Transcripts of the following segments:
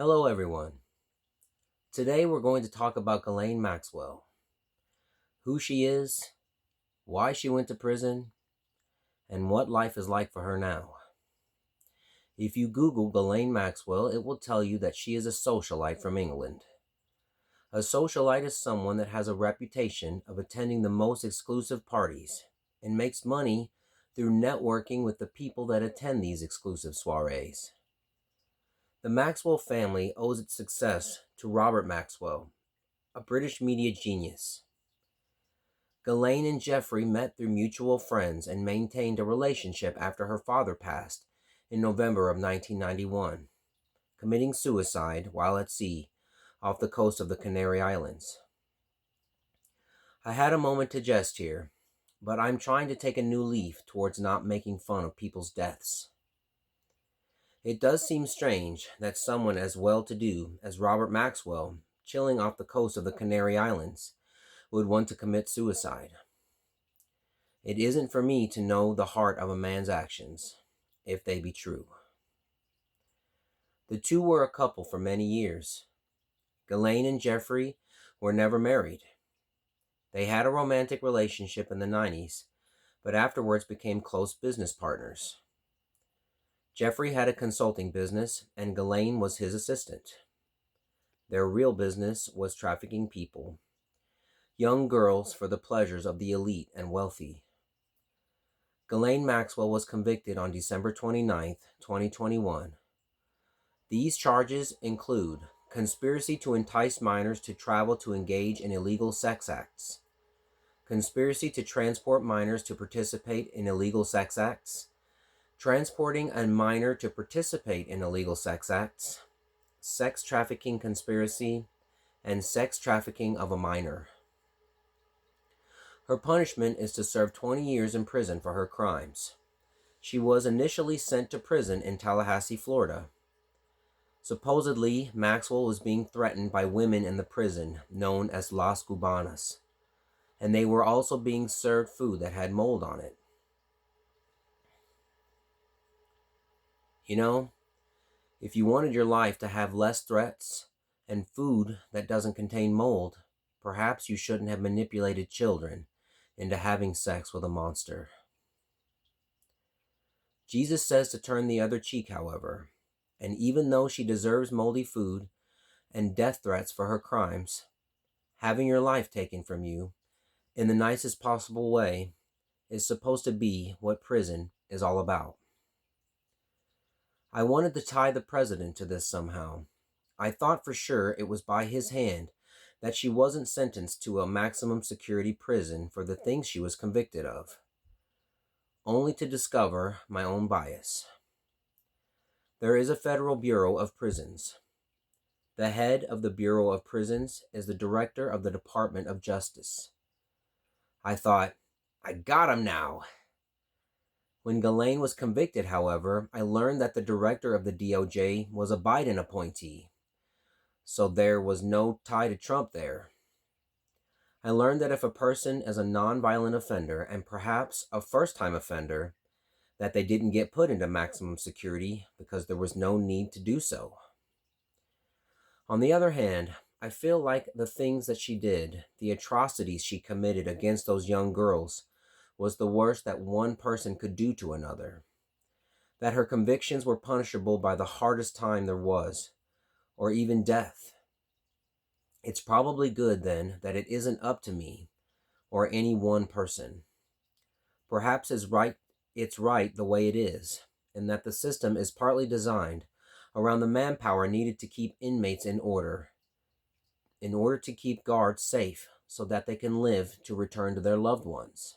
Hello, everyone. Today we're going to talk about Ghislaine Maxwell, who she is, why she went to prison, and what life is like for her now. If you Google Ghislaine Maxwell, it will tell you that she is a socialite from England. A socialite is someone that has a reputation of attending the most exclusive parties and makes money through networking with the people that attend these exclusive soirees. The Maxwell family owes its success to Robert Maxwell, a British media genius. Ghislaine and Jeffery met through mutual friends and maintained a relationship after her father passed in November of 1991, committing suicide while at sea off the coast of the Canary Islands. I had a moment to jest here, but I'm trying to take a new leaf towards not making fun of people's deaths. It does seem strange that someone as well-to-do as Robert Maxwell, chilling off the coast of the Canary Islands, would want to commit suicide. It isn't for me to know the heart of a man's actions, if they be true. The two were a couple for many years. Ghislaine and Jeffery were never married. They had a romantic relationship in the 90s, but afterwards became close business partners. Jeffery had a consulting business, and Ghislaine was his assistant. Their real business was trafficking people, young girls for the pleasures of the elite and wealthy. Ghislaine Maxwell was convicted on December 29, 2021. These charges include conspiracy to entice minors to travel to engage in illegal sex acts, conspiracy to transport minors to participate in illegal sex acts, transporting a minor to participate in illegal sex acts, sex trafficking conspiracy, and sex trafficking of a minor. Her punishment is to serve 20 years in prison for her crimes. She was initially sent to prison in Tallahassee, Florida. Supposedly, Maxwell was being threatened by women in the prison, known as Las Cubanas, and they were also being served food that had mold on it. You know, if you wanted your life to have less threats and food that doesn't contain mold, perhaps you shouldn't have manipulated children into having sex with a monster. Jesus says to turn the other cheek, however, and even though she deserves moldy food and death threats for her crimes, having your life taken from you in the nicest possible way is supposed to be what prison is all about. I wanted to tie the president to this somehow. I thought for sure it was by his hand that she wasn't sentenced to a maximum security prison for the things she was convicted of, only to discover my own bias. There is a federal Bureau of Prisons. The head of the Bureau of Prisons is the director of the Department of Justice. I thought, I got him now. When Ghislaine was convicted, however, I learned that the director of the DOJ was a Biden appointee, so there was no tie to Trump there. I learned that if a person is a nonviolent offender and perhaps a first-time offender, that they didn't get put into maximum security because there was no need to do so. On the other hand, I feel like the things that she did, the atrocities she committed against those young girls, was the worst that one person could do to another. That her convictions were punishable by the hardest time there was, or even death. It's probably good, then, that it isn't up to me or any one person. Perhaps it's right the way it is, and that the system is partly designed around the manpower needed to keep inmates in order to keep guards safe so that they can live to return to their loved ones.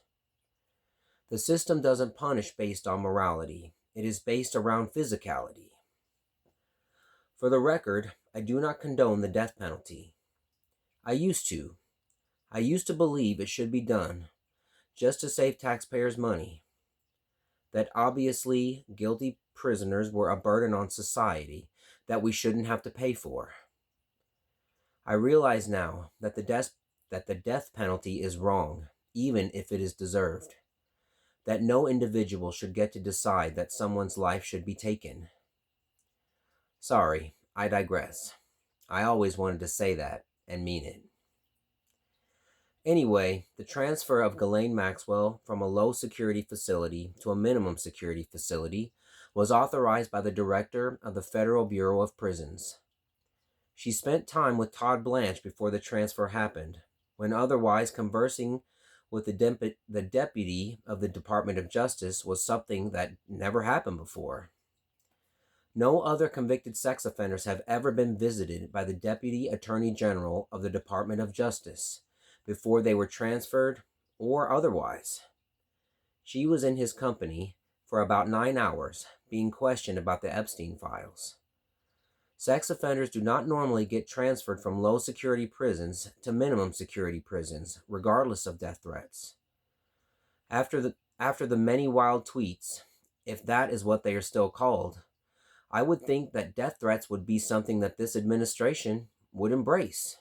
The system doesn't punish based on morality. It is based around physicality. For the record, I do not condone the death penalty. I used to. I used to believe it should be done, just to save taxpayers' money. That obviously guilty prisoners were a burden on society that we shouldn't have to pay for. I realize now that the death penalty is wrong, even if it is deserved. That no individual should get to decide that someone's life should be taken. Sorry, I digress. I always wanted to say that and mean it. Anyway, the transfer of Ghislaine Maxwell from a low security facility to a minimum security facility was authorized by the director of the Federal Bureau of Prisons. She spent time with Todd Blanche before the transfer happened, when otherwise conversing with the deputy of the Department of Justice was something that never happened before. No other convicted sex offenders have ever been visited by the Deputy Attorney General of the Department of Justice before they were transferred or otherwise. She was in his company for about 9 hours, being questioned about the Epstein files. Sex offenders do not normally get transferred from low security prisons to minimum security prisons, regardless of death threats. After the many wild tweets, if that is what they are still called, I would think that death threats would be something that this administration would embrace.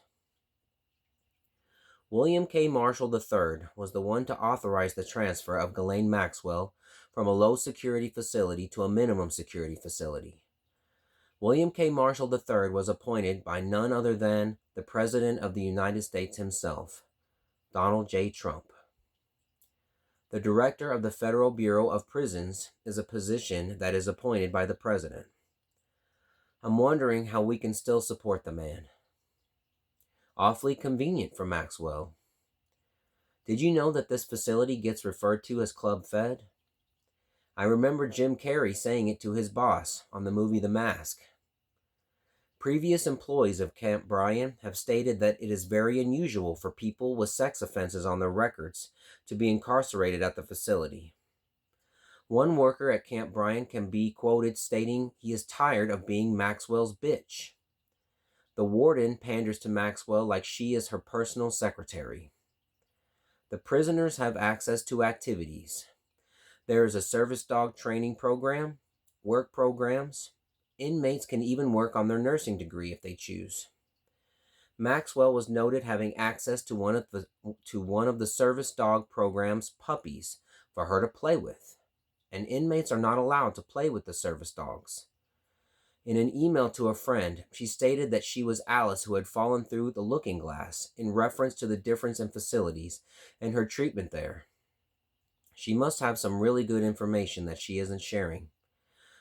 William K. Marshall III was the one to authorize the transfer of Ghislaine Maxwell from a low security facility to a minimum security facility. William K. Marshall III was appointed by none other than the President of the United States himself, Donald J. Trump. The Director of the Federal Bureau of Prisons is a position that is appointed by the President. I'm wondering how we can still support the man. Awfully convenient for Maxwell. Did you know that this facility gets referred to as Club Fed? I remember Jim Carrey saying it to his boss on the movie The Mask. Previous employees of Camp Bryan have stated that it is very unusual for people with sex offenses on their records to be incarcerated at the facility. One worker at Camp Bryan can be quoted stating he is tired of being Maxwell's bitch. The warden panders to Maxwell like she is her personal secretary. The prisoners have access to activities. There is a service dog training program, work programs. Inmates can even work on their nursing degree if they choose. Maxwell was noted having access to one of the service dog program's puppies for her to play with, and inmates are not allowed to play with the service dogs. In an email to a friend, she stated that she was Alice who had fallen through the looking glass in reference to the difference in facilities and her treatment there. She must have some really good information that she isn't sharing.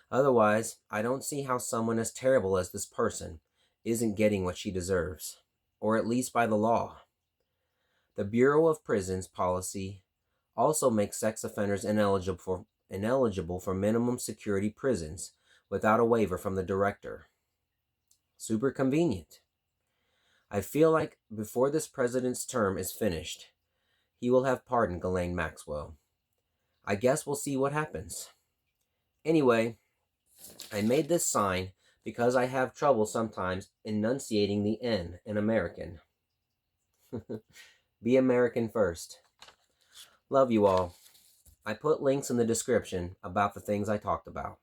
Otherwise, I don't see how someone as terrible as this person isn't getting what she deserves, or at least by the law. The Bureau of Prisons policy also makes sex offenders ineligible for minimum security prisons without a waiver from the director. Super convenient. I feel like before this president's term is finished, he will have pardoned Ghislaine Maxwell. I guess we'll see what happens. Anyway, I made this sign because I have trouble sometimes enunciating the N in American. Be American first. Love you all. I put links in the description about the things I talked about.